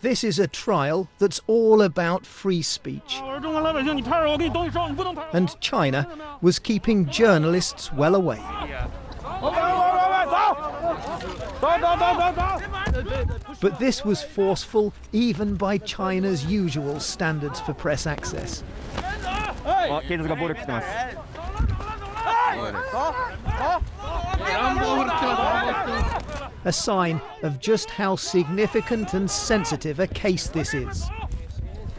This is a trial that's all about free speech. And China was keeping journalists well away. But this was forceful even by China's usual standards for press access. A sign of just how significant and sensitive a case this is.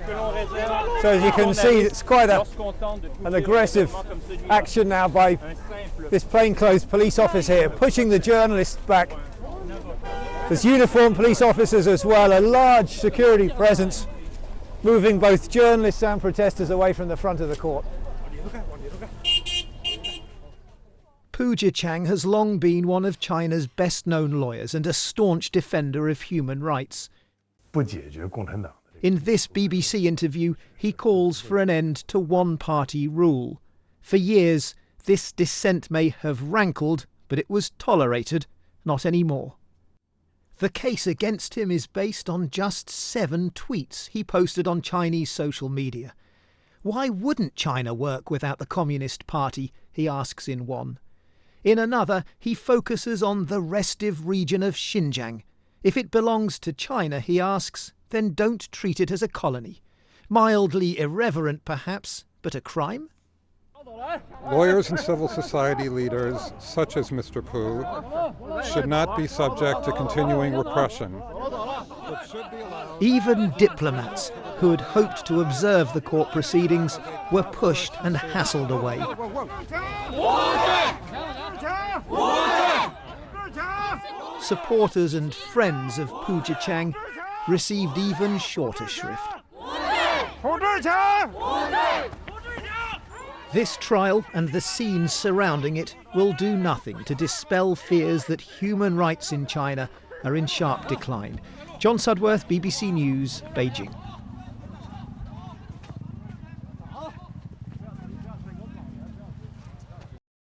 So as you can see, it's quite an aggressive action now by this plainclothes police officer here, pushing the journalists back. There's uniformed police officers as well, a large security presence, moving both journalists and protesters away from the front of the court. Pu Zhiqiang has long been one of China's best-known lawyers and a staunch defender of human rights. In this BBC interview, he calls for an end to one-party rule. For years, this dissent may have rankled, but it was tolerated, not anymore. The case against him is based on just 7 tweets he posted on Chinese social media. Why wouldn't China work without the Communist Party, he asks in one. In another, he focuses on the restive region of Xinjiang. If it belongs to China, he asks, then don't treat it as a colony. Mildly irreverent, perhaps, but a crime? Lawyers and civil society leaders, such as Mr. Pu, should not be subject to continuing repression. Even diplomats who had hoped to observe the court proceedings were pushed and hassled away. Supporters and friends of Pu Zhiqiang received even shorter shrift. This trial and the scenes surrounding it will do nothing to dispel fears that human rights in China are in sharp decline. John Sudworth, BBC News, Beijing.